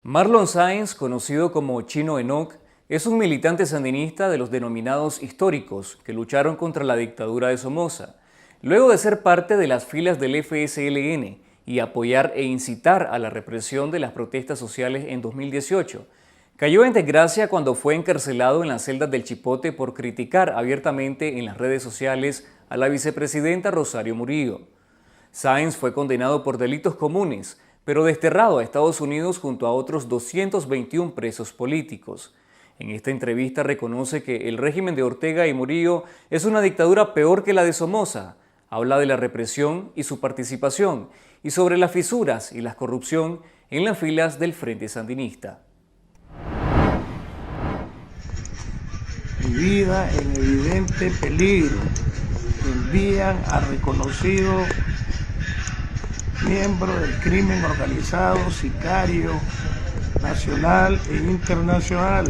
Marlon Sáenz, conocido como Chino Enoc, es un militante sandinista de los denominados históricos que lucharon contra la dictadura de Somoza. Luego de ser parte de las filas del FSLN y apoyar e incitar a la represión de las protestas sociales en 2018, cayó en desgracia cuando fue encarcelado en las celdas del Chipote por criticar abiertamente en las redes sociales a la vicepresidenta Rosario Murillo. Sáenz fue condenado por delitos comunes, pero desterrado a Estados Unidos junto a otros 221 presos políticos. En esta entrevista reconoce que el régimen de Ortega y Murillo es una dictadura peor que la de Somoza. Habla de la represión y su participación, y sobre las fisuras y la corrupción en las filas del Frente Sandinista. Mi vida en evidente peligro. Envían a reconocido miembro del crimen organizado, sicario nacional e internacional.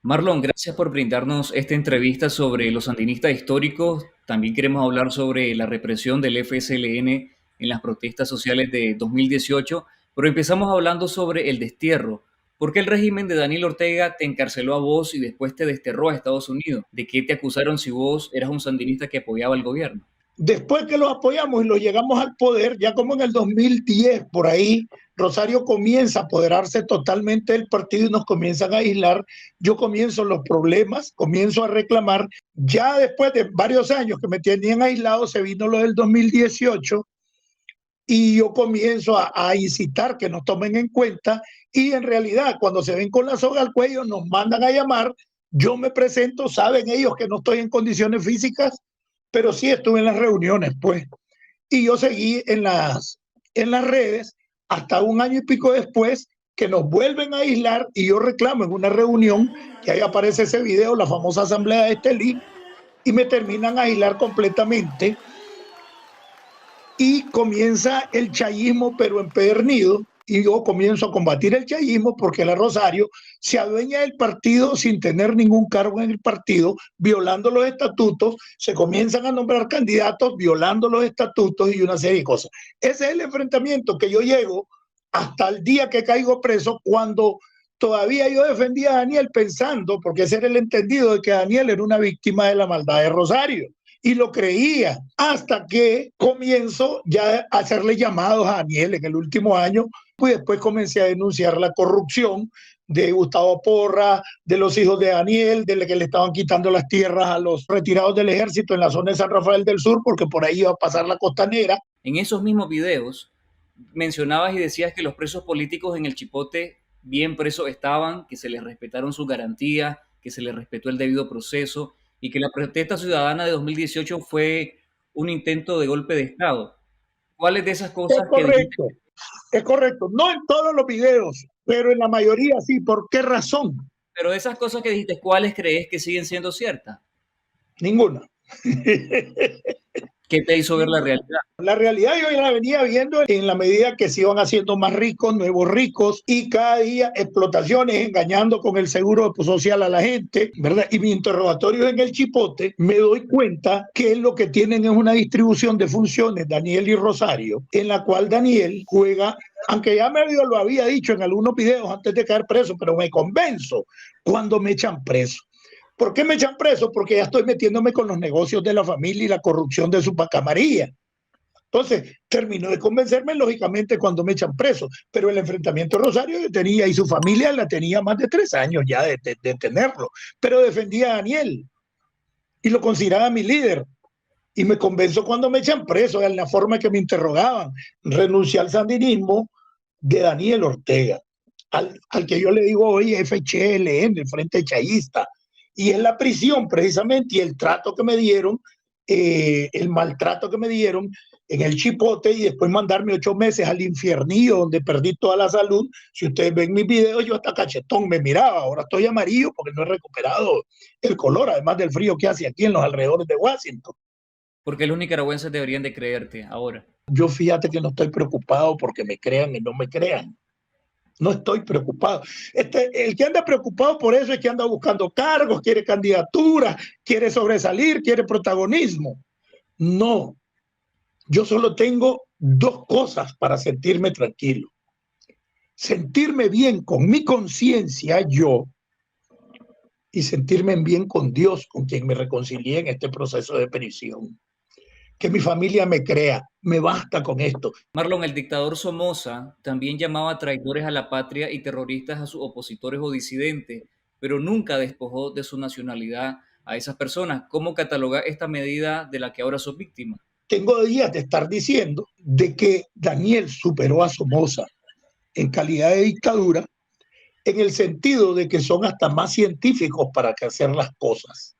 Marlon, gracias por brindarnos esta entrevista sobre los sandinistas históricos. También queremos hablar sobre la represión del FSLN en las protestas sociales de 2018, pero empezamos hablando sobre el destierro. ¿Por qué el régimen de Daniel Ortega te encarceló a vos y después te desterró a Estados Unidos? ¿De qué te acusaron si vos eras un sandinista que apoyaba al gobierno? Después que los apoyamos y los llegamos al poder, ya como en el 2010, por ahí, Rosario comienza a apoderarse totalmente del partido y nos comienzan a aislar. Yo comienzo los problemas, comienzo a reclamar. Ya después de varios años que me tenían aislado, se vino lo del 2018 y yo comienzo a incitar que nos tomen en cuenta y en realidad cuando se ven con la soga al cuello nos mandan a llamar, yo me presento, saben ellos que no estoy en condiciones físicas, pero sí estuve en las reuniones, pues. Y yo seguí en las redes hasta un año y pico después que nos vuelven a aislar y yo reclamo en una reunión, que ahí aparece ese video, la famosa asamblea de Estelí, y me terminan a aislar completamente y comienza el chayismo, pero empedernido, y yo comienzo a combatir el chayismo porque la Rosario se adueña del partido sin tener ningún cargo en el partido, violando los estatutos, se comienzan a nombrar candidatos violando los estatutos y una serie de cosas. Ese es el enfrentamiento que yo llego hasta el día que caigo preso, cuando todavía yo defendía a Daniel pensando, porque ese era el entendido de que Daniel era una víctima de la maldad de Rosario. Y lo creía hasta que comienzo ya a hacerle llamados a Daniel en el último año, pues después comencé a denunciar la corrupción de Gustavo Porra, de los hijos de Daniel, de que le estaban quitando las tierras a los retirados del ejército en la zona de San Rafael del Sur, porque por ahí iba a pasar la costanera. En esos mismos videos mencionabas y decías que los presos políticos en el Chipote bien presos estaban, que se les respetaron sus garantías, que se les respetó el debido proceso y que la protesta ciudadana de 2018 fue un intento de golpe de Estado. ¿Cuáles de esas Es cosas que dijiste? correcto, es correcto. No en todos los videos, pero en la mayoría sí. ¿Por qué razón? Pero de esas cosas que dijiste, ¿cuáles crees que siguen siendo ciertas? Ninguna. ¿Qué te hizo ver la realidad? La realidad yo la venía viendo en la medida que se iban haciendo más ricos, nuevos ricos, y cada día explotaciones, engañando con el seguro social a la gente, ¿verdad? Y mi interrogatorio en el Chipote, me doy cuenta que lo que tienen es una distribución de funciones, Daniel y Rosario, en la cual Daniel juega, aunque ya medio lo había dicho en algunos videos antes de caer preso, pero me convenzo cuando me echan preso. ¿Por qué me echan preso? Porque ya estoy metiéndome con los negocios de la familia y la corrupción de su camarilla. Entonces, terminó de convencerme, lógicamente, cuando me echan preso. Pero el enfrentamiento de Rosario yo tenía, y su familia la tenía más de 3 años ya de tenerlo. Pero defendía a Daniel y lo consideraba mi líder. Y me convenzo cuando me echan preso, en la forma que me interrogaban. Renuncié al sandinismo de Daniel Ortega, al que yo le digo hoy FHLN, el Frente Chayista. Y es la prisión precisamente y el trato que me dieron, el maltrato que me dieron en el Chipote, y después mandarme 8 meses al infiernillo donde perdí toda la salud. Si ustedes ven mis videos, yo hasta cachetón me miraba. Ahora estoy amarillo porque no he recuperado el color, además del frío que hace aquí en los alrededores de Washington. Porque los nicaragüenses deberían de creerte ahora. Yo fíjate que no estoy preocupado porque me crean y no me crean. No estoy preocupado. El que anda preocupado por eso es que anda buscando cargos, quiere candidaturas, quiere sobresalir, quiere protagonismo. No, yo solo tengo 2 cosas para sentirme tranquilo. sentirme bien con mi conciencia, yo, y sentirme bien con Dios, con quien me reconcilié en este proceso de prisión. Que mi familia me crea, me basta con esto. Marlon, el dictador Somoza también llamaba traidores a la patria y terroristas a sus opositores o disidentes, pero nunca despojó de su nacionalidad a esas personas. ¿Cómo cataloga esta medida de la que ahora sos víctima? Tengo días de estar diciendo de que Daniel superó a Somoza en calidad de dictadura, en el sentido de que son hasta más científicos para hacer las cosas,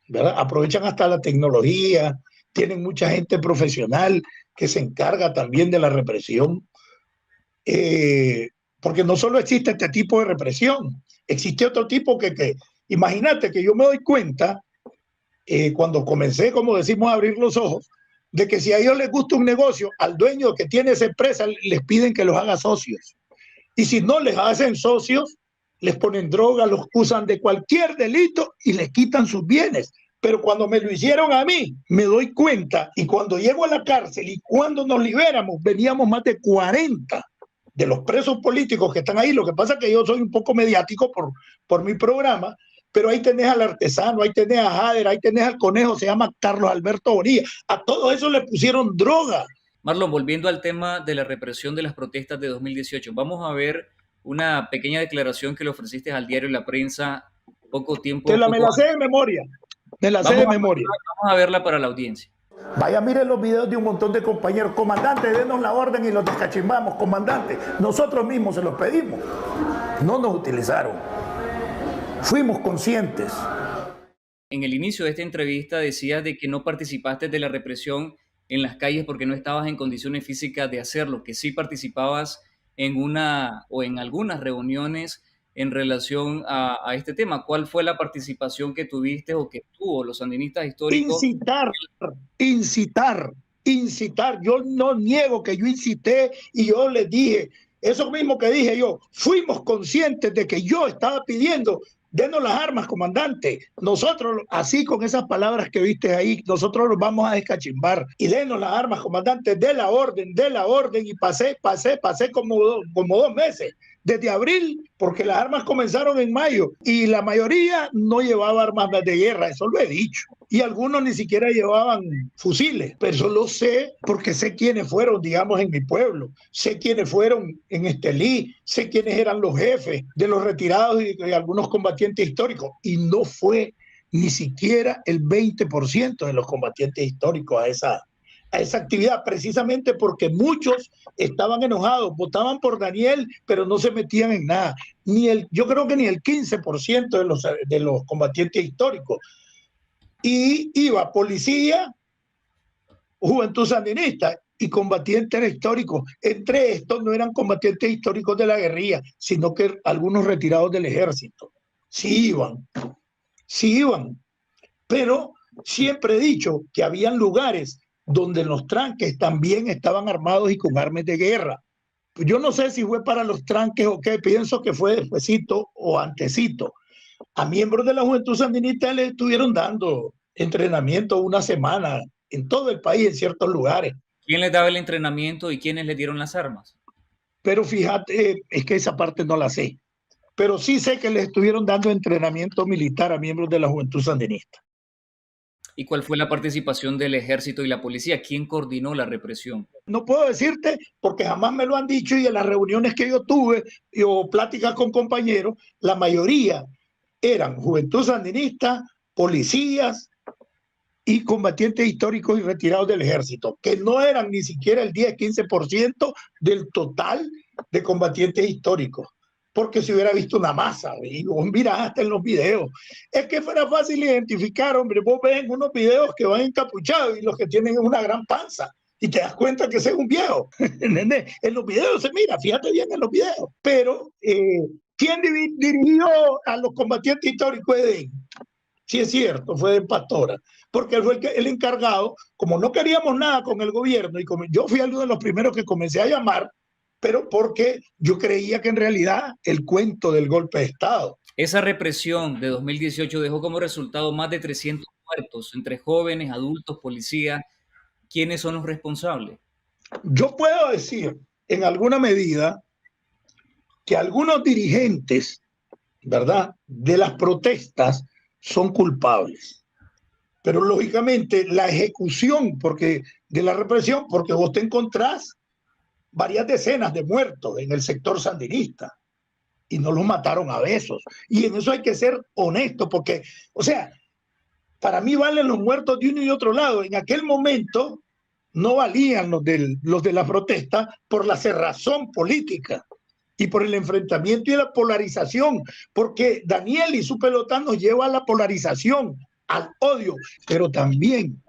¿verdad? Aprovechan hasta la tecnología, tienen mucha gente profesional que se encarga también de la represión, porque no solo existe este tipo de represión, existe otro tipo que imagínate que yo me doy cuenta, cuando comencé, como decimos, a abrir los ojos, de que si a ellos les gusta un negocio, al dueño que tiene esa empresa les piden que los haga socios. Y si no les hacen socios, les ponen droga, los acusan de cualquier delito y les quitan sus bienes. Pero cuando me lo hicieron a mí, me doy cuenta, y cuando llego a la cárcel y cuando nos liberamos, veníamos más de 40 de los presos políticos que están ahí. Lo que pasa es que yo soy un poco mediático por mi programa, pero ahí tenés al artesano, ahí tenés a Jader, ahí tenés al conejo, se llama Carlos Alberto Bonilla. A todo eso le pusieron droga. Marlon, volviendo al tema de la represión de las protestas de 2018, vamos a ver una pequeña declaración que le ofreciste al diario La Prensa poco tiempo. Me la sé de memoria. Me la sé de memoria. Vamos a verla para la audiencia. Vaya, miren los videos de un montón de compañeros. Comandante, denos la orden y los descachimbamos. Comandante, nosotros mismos se los pedimos. No nos utilizaron. Fuimos conscientes. En el inicio de esta entrevista decías de que no participaste de la represión en las calles porque no estabas en condiciones físicas de hacerlo, que sí participabas en una o en algunas reuniones en relación a este tema. ¿Cuál fue la participación que tuviste o que tuvo los sandinistas históricos? Incitar. Yo no niego que yo incité y yo les dije, eso mismo que dije yo, fuimos conscientes de que yo estaba pidiendo, denos las armas, comandante. Nosotros, así con esas palabras que viste ahí, nosotros los vamos a descachimbar y denos las armas, comandante, de la orden. Y pasé como 2 meses. Desde abril, porque las armas comenzaron en mayo y la mayoría no llevaba armas de guerra, eso lo he dicho. Y algunos ni siquiera llevaban fusiles, pero eso lo sé porque sé quiénes fueron, digamos, en mi pueblo, sé quiénes fueron en Estelí, sé quiénes eran los jefes de los retirados y de algunos combatientes históricos, y no fue ni siquiera el 20% de los combatientes históricos a esa actividad, precisamente porque muchos estaban enojados, votaban por Daniel, pero no se metían en nada. Yo creo que ni el 15% de los combatientes históricos. Y iba policía, Juventud Sandinista y combatientes históricos. Entre estos no eran combatientes históricos de la guerrilla, sino que algunos retirados del ejército. Sí iban. Pero siempre he dicho que habían lugares donde los tranques también estaban armados y con armas de guerra. Yo no sé si fue para los tranques o qué, pienso que fue despuesito o antesito. A miembros de la Juventud Sandinista le estuvieron dando entrenamiento una semana en todo el país, en ciertos lugares. ¿Quién les daba el entrenamiento y quiénes les dieron las armas? Pero fíjate, es que esa parte no la sé. Pero sí sé que les estuvieron dando entrenamiento militar a miembros de la Juventud Sandinista. ¿Y cuál fue la participación del ejército y la policía? ¿Quién coordinó la represión? No puedo decirte porque jamás me lo han dicho, y en las reuniones que yo tuve o pláticas con compañeros, la mayoría eran Juventud Sandinista, policías y combatientes históricos y retirados del ejército, que no eran ni siquiera el 10-15% del total de combatientes históricos. Porque se hubiera visto una masa, y vos mirás hasta en los videos. Es que fuera fácil identificar, hombre, vos ves unos videos que van encapuchados y los que tienen una gran panza, y te das cuenta que ese es un viejo. ¿Entendés? En los videos se mira, fíjate bien en los videos. Pero, ¿quién dirigió a los combatientes históricos? Sí, es cierto, fue de Pastora, porque él fue el encargado, como no queríamos nada con el gobierno, y como yo fui uno de los primeros que comencé a llamar, pero porque yo creía que en realidad el cuento del golpe de Estado. Esa represión de 2018 dejó como resultado más de 300 muertos entre jóvenes, adultos, policías. ¿Quiénes son los responsables? Yo puedo decir, en alguna medida, que algunos dirigentes, ¿verdad?, de las protestas son culpables. Pero lógicamente la ejecución de la represión, porque vos te encontrás varias decenas de muertos en el sector sandinista y no los mataron a besos. Y en eso hay que ser honesto, porque, o sea, para mí valen los muertos de uno y otro lado. En aquel momento no valían los de la protesta por la cerrazón política y por el enfrentamiento y la polarización, porque Daniel y su pelotón nos lleva a la polarización, al odio, pero también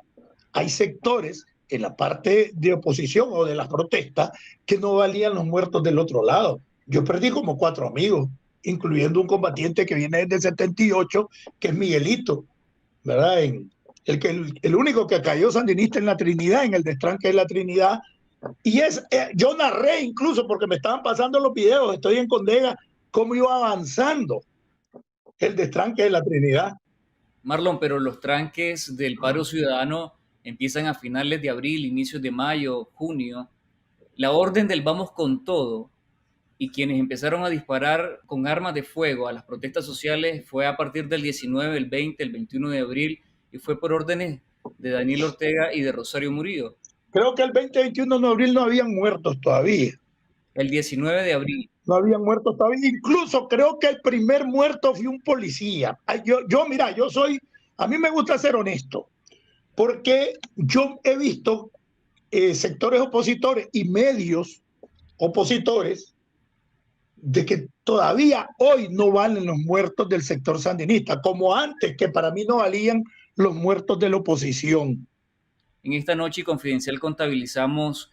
hay sectores en la parte de oposición o de las protestas que no valían los muertos del otro lado. Yo perdí como 4 amigos, incluyendo un combatiente que viene desde el 78, que es Miguelito, ¿verdad? El único que cayó sandinista en la Trinidad, en el destranque de la Trinidad. Y yo narré incluso, porque me estaban pasando los videos, estoy en Condega, cómo iba avanzando el destranque de la Trinidad. Marlon, pero los tranques del paro ciudadano empiezan a finales de abril, inicios de mayo, junio. La orden del vamos con todo y quienes empezaron a disparar con armas de fuego a las protestas sociales fue a partir del 19, el 20, el 21 de abril y fue por órdenes de Daniel Ortega y de Rosario Murillo. Creo que el 20-21 de abril no habían muertos todavía. El 19 de abril. No habían muertos todavía. Incluso creo que el primer muerto fue un policía. Mira, a mí me gusta ser honesto, porque yo he visto sectores opositores y medios opositores de que todavía hoy no valen los muertos del sector sandinista, como antes, que para mí no valían los muertos de la oposición. En esta noche Confidencial contabilizamos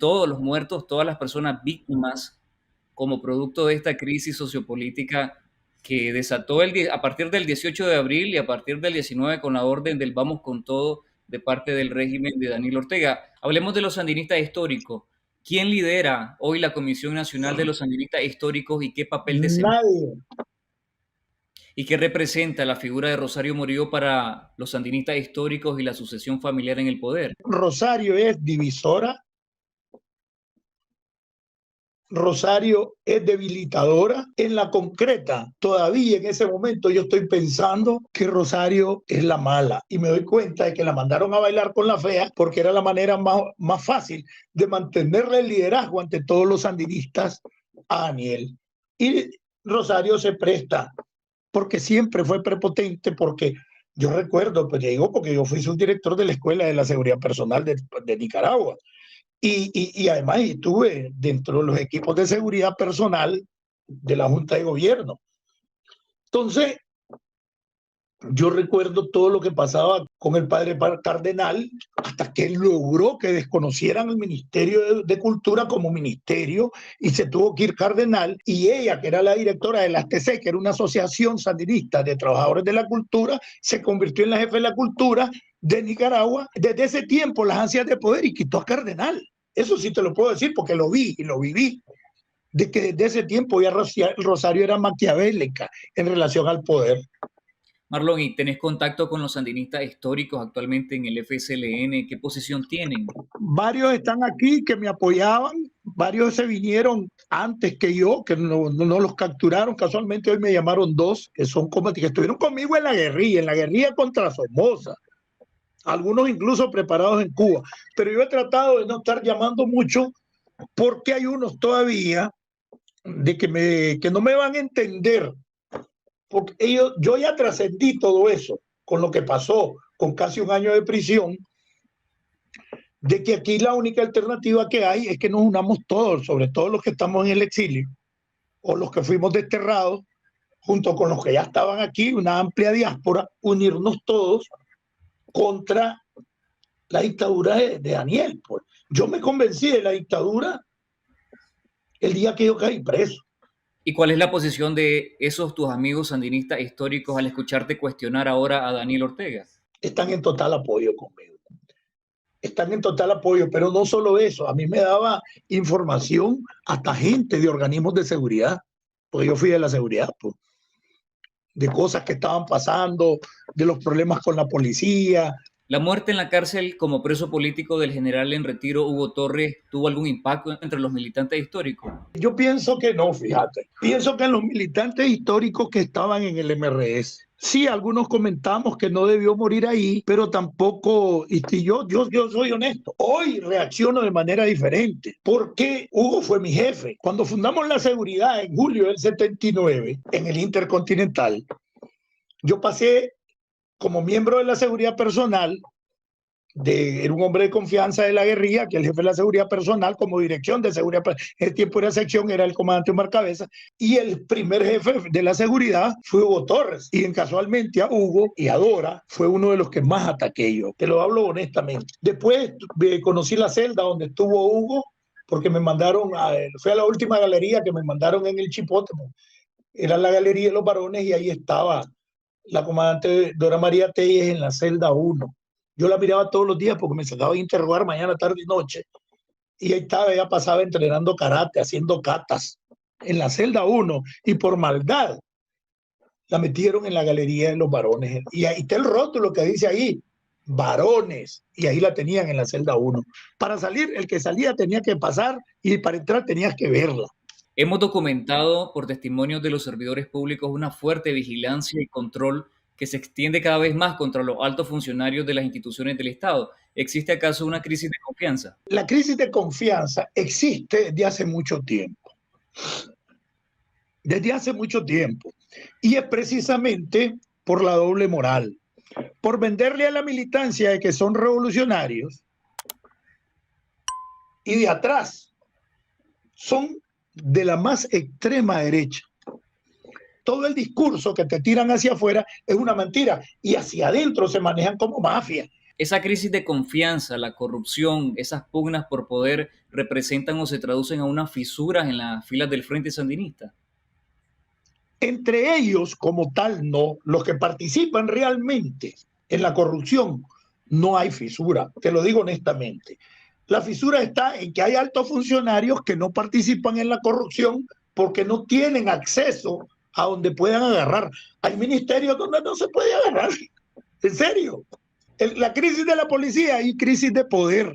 todos los muertos, todas las personas víctimas como producto de esta crisis sociopolítica que desató a partir del 18 de abril y a partir del 19 con la orden del vamos con todo de parte del régimen de Daniel Ortega. Hablemos de los sandinistas históricos. ¿Quién lidera hoy la Comisión Nacional de los Sandinistas Históricos y qué papel desempeña? Nadie. ¿Y qué representa la figura de Rosario Murillo para los sandinistas históricos y la sucesión familiar en el poder? Rosario es divisora. Rosario es debilitadora. En la concreta, todavía en ese momento yo estoy pensando que Rosario es la mala y me doy cuenta de que la mandaron a bailar con la fea porque era la manera más fácil de mantenerle el liderazgo ante todos los sandinistas a Daniel. Y Rosario se presta porque siempre fue prepotente, porque yo recuerdo, pues digo, porque yo fui subdirector de la Escuela de la Seguridad Personal de Nicaragua. Y además estuve dentro de los equipos de seguridad personal de la Junta de Gobierno. Entonces, yo recuerdo todo lo que pasaba con el padre Cardenal hasta que él logró que desconocieran el Ministerio de Cultura como ministerio y se tuvo que ir Cardenal, y ella, que era la directora de la ATC, que era una asociación sandinista de trabajadores de la cultura, se convirtió en la jefe de la cultura de Nicaragua. Desde ese tiempo las ansias de poder y quitó a Cardenal. Eso sí te lo puedo decir porque lo vi y lo viví. De que desde ese tiempo ya Rosario era maquiavélica en relación al poder. Marlon, ¿y tenés contacto con los sandinistas históricos actualmente en el FSLN? ¿Qué posición tienen? Varios están aquí que me apoyaban, varios se vinieron antes que yo, que no los capturaron. Casualmente hoy me llamaron 2 que son que estuvieron conmigo en la guerrilla contra Somoza. Algunos incluso preparados en Cuba. Pero yo he tratado de no estar llamando mucho porque hay unos todavía de que no me van a entender. Porque yo ya trascendí todo eso con lo que pasó, con casi 1 año de prisión, de que aquí la única alternativa que hay es que nos unamos todos, sobre todo los que estamos en el exilio o los que fuimos desterrados, junto con los que ya estaban aquí, una amplia diáspora, unirnos todos contra la dictadura de Daniel. Pues yo me convencí de la dictadura el día que yo caí preso. ¿Y cuál es la posición de esos tus amigos sandinistas históricos al escucharte cuestionar ahora a Daniel Ortega? Están en total apoyo conmigo. Están en total apoyo, pero no solo eso. A mí me daba información hasta gente de organismos de seguridad, porque yo fui de la seguridad, pues, de cosas que estaban pasando, de los problemas con la policía. ¿La muerte en la cárcel como preso político del general en retiro Hugo Torres tuvo algún impacto entre los militantes históricos? Yo pienso que no, fíjate. Pienso que en los militantes históricos que estaban en el MRS, sí, algunos comentamos que no debió morir ahí, pero tampoco, y yo soy honesto, hoy reacciono de manera diferente, porque Hugo fue mi jefe. Cuando fundamos la seguridad en julio del 79, en el Intercontinental, yo pasé como miembro de la seguridad personal, era un hombre de confianza de la guerrilla, que el jefe de la seguridad personal, como dirección de seguridad, en el tiempo era sección, era el comandante Omar Cabeza, y el primer jefe de la seguridad fue Hugo Torres, y casualmente a Hugo y a Dora fue uno de los que más ataqué yo, te lo hablo honestamente. Después conocí la celda donde estuvo Hugo, porque me mandaron, fue a la última galería que me mandaron en el Chipote, era la galería de los varones, y ahí estaba la comandante Dora María Telles en la celda 1. Yo la miraba todos los días porque me sacaba a interrogar mañana, tarde y noche. Y ahí estaba, ella pasaba entrenando karate, haciendo katas en la celda 1. Y por maldad la metieron en la galería de los varones. Y ahí está el rótulo que dice ahí, varones. Y ahí la tenían en la celda 1. Para salir, el que salía tenía que pasar y para entrar tenías que verla. Hemos documentado por testimonios de los servidores públicos una fuerte vigilancia y control que se extiende cada vez más contra los altos funcionarios de las instituciones del Estado. ¿Existe acaso una crisis de confianza? La crisis de confianza existe desde hace mucho tiempo. Desde hace mucho tiempo. Y es precisamente por la doble moral. Por venderle a la militancia de que son revolucionarios y de atrás son de la más extrema derecha. Todo el discurso que te tiran hacia afuera es una mentira y hacia adentro se manejan como mafia. Esa crisis de confianza, la corrupción, esas pugnas por poder representan o se traducen a unas fisuras en las filas del Frente Sandinista. Entre ellos, como tal, no. Los que participan realmente en la corrupción, no hay fisura. Te lo digo honestamente. La fisura está en que hay altos funcionarios que no participan en la corrupción porque no tienen acceso a donde puedan agarrar. Hay ministerios donde no se puede agarrar. En serio. La crisis de la policía, hay crisis de poder.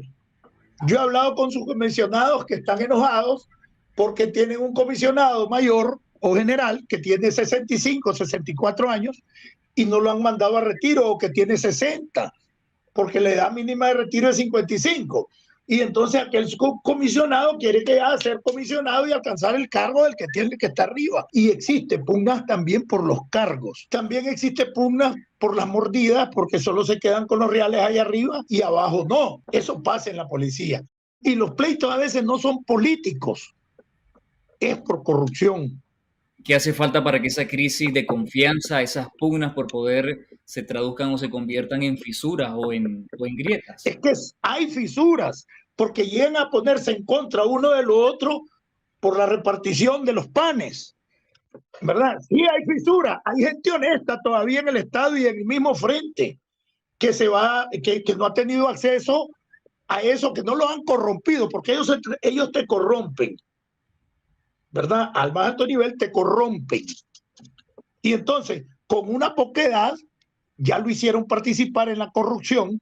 Yo he hablado con sus comisionados que están enojados porque tienen un comisionado mayor o general que tiene 65, 64 años y no lo han mandado a retiro, o que tiene 60, porque la edad mínima de retiro es 55. Y entonces aquel comisionado quiere que ya ser comisionado y alcanzar el cargo del que tiene que estar arriba. Y existe pugnas también por los cargos. También existe pugnas por las mordidas, porque solo se quedan con los reales ahí arriba y abajo no. Eso pasa en la policía. Y los pleitos a veces no son políticos, es por corrupción. ¿Qué hace falta para que esa crisis de confianza, esas pugnas por poder se traduzcan o se conviertan en fisuras o en grietas? Es que hay fisuras, porque llegan a ponerse en contra uno de lo otro por la repartición de los panes, ¿verdad? Sí hay fisuras, hay gente honesta todavía en el Estado y en el mismo frente que no ha tenido acceso a eso, que no lo han corrompido, porque ellos te corrompen, ¿verdad? Al más alto nivel te corrompen. Y entonces, con una poquedad, ya lo hicieron participar en la corrupción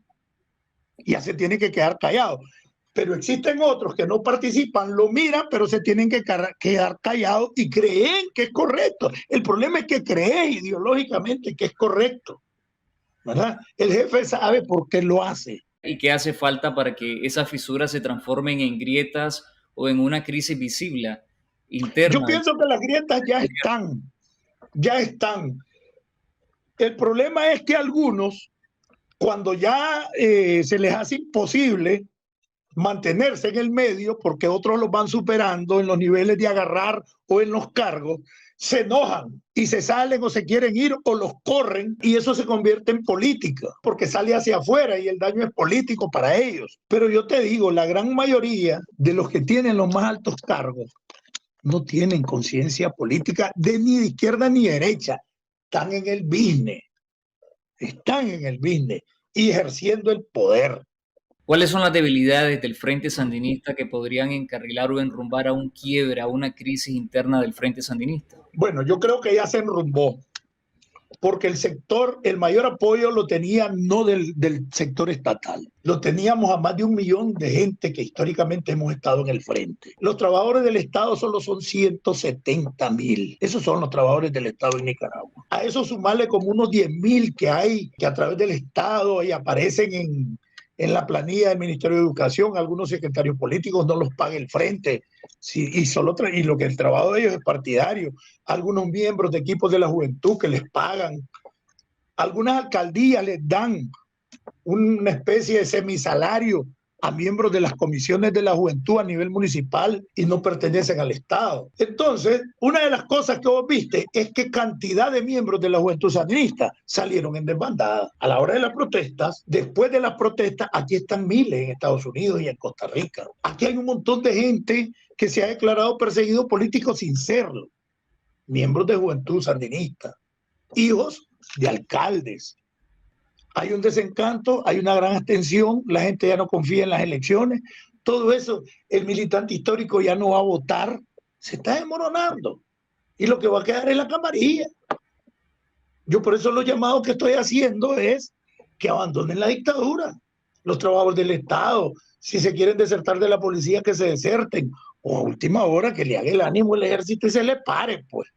y ya se tiene que quedar callado. Pero existen otros que no participan, lo miran, pero se tienen que quedar callados y creen que es correcto. El problema es que crees ideológicamente que es correcto, ¿verdad? El jefe sabe por qué lo hace. ¿Y qué hace falta para que esas fisuras se transformen en grietas o en una crisis visible interna? Yo pienso que las grietas ya están. El problema es que algunos, cuando ya se les hace imposible mantenerse en el medio, porque otros los van superando en los niveles de agarrar o en los cargos, se enojan y se salen o se quieren ir o los corren, y eso se convierte en política, porque sale hacia afuera y el daño es político para ellos. Pero yo te digo, la gran mayoría de los que tienen los más altos cargos no tienen conciencia política ni de izquierda ni derecha. Están en el business y ejerciendo el poder. ¿Cuáles son las debilidades del Frente Sandinista que podrían encarrilar o enrumbar a un quiebre, a una crisis interna del Frente Sandinista? Bueno, yo creo que ya se enrumbó, porque el mayor apoyo lo tenía no del sector estatal, lo teníamos a más de 1 millón de gente que históricamente hemos estado en el frente. Los trabajadores del Estado solo son 170.000, esos son los trabajadores del Estado en Nicaragua. A eso sumarle como unos 10.000 que hay, que a través del Estado y aparecen en la planilla del Ministerio de Educación, algunos secretarios políticos no los paga el frente, sí, y lo que el trabajo de ellos es partidario, algunos miembros de equipos de la juventud que les pagan, algunas alcaldías les dan una especie de semisalario a miembros de las comisiones de la juventud a nivel municipal y no pertenecen al Estado. Entonces, una de las cosas que vos viste es que cantidad de miembros de la juventud sandinista salieron en desbandada. A la hora de las protestas, después de las protestas, aquí están miles en Estados Unidos y en Costa Rica. Aquí hay un montón de gente que se ha declarado perseguido político sin serlo. Miembros de juventud sandinista, hijos de alcaldes. Hay un desencanto, hay una gran abstención, la gente ya no confía en las elecciones, todo eso, el militante histórico ya no va a votar, se está desmoronando y lo que va a quedar es la camarilla. Yo por eso los llamados que estoy haciendo es que abandonen la dictadura, los trabajos del Estado, si se quieren desertar de la policía que se deserten, o a última hora que le haga el ánimo el ejército y se le pare, pues.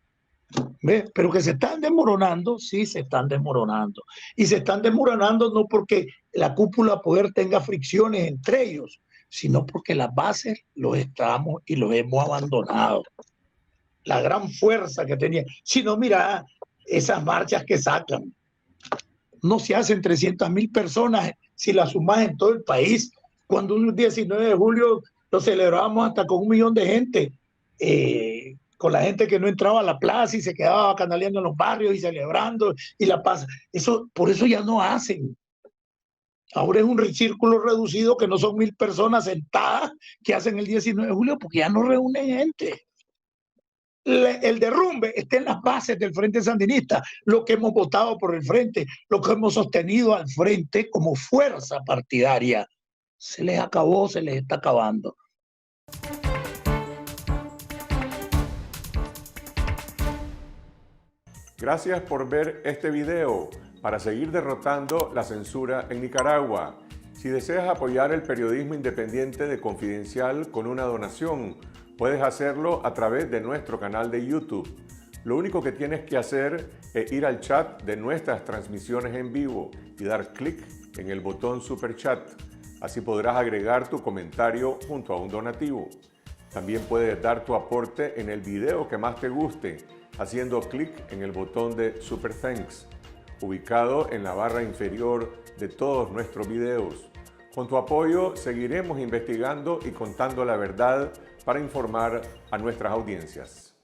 ¿Ves? Pero que se están desmoronando, sí se están desmoronando. Y se están desmoronando no porque la cúpula poder tenga fricciones entre ellos, sino porque las bases los estamos y los hemos abandonado. La gran fuerza que tenía. Si no, mira, esas marchas que sacan, no se hacen 300.000 personas si las sumas en todo el país. Cuando un 19 de julio lo celebramos hasta con 1 millón de gente, con la gente que no entraba a la plaza y se quedaba canaleando en los barrios y celebrando y la paz. Eso, por eso ya no hacen. Ahora es un círculo reducido que no son 1.000 personas sentadas que hacen el 19 de julio porque ya no reúnen gente. El derrumbe está en las bases del Frente Sandinista, lo que hemos votado por el Frente, lo que hemos sostenido al Frente como fuerza partidaria. Se les acabó, se les está acabando. Gracias por ver este video para seguir derrotando la censura en Nicaragua. Si deseas apoyar el periodismo independiente de Confidencial con una donación, puedes hacerlo a través de nuestro canal de YouTube. Lo único que tienes que hacer es ir al chat de nuestras transmisiones en vivo y dar clic en el botón Super Chat. Así podrás agregar tu comentario junto a un donativo. También puedes dar tu aporte en el video que más te guste, haciendo clic en el botón de Super Thanks, ubicado en la barra inferior de todos nuestros videos. Con tu apoyo seguiremos investigando y contando la verdad para informar a nuestras audiencias.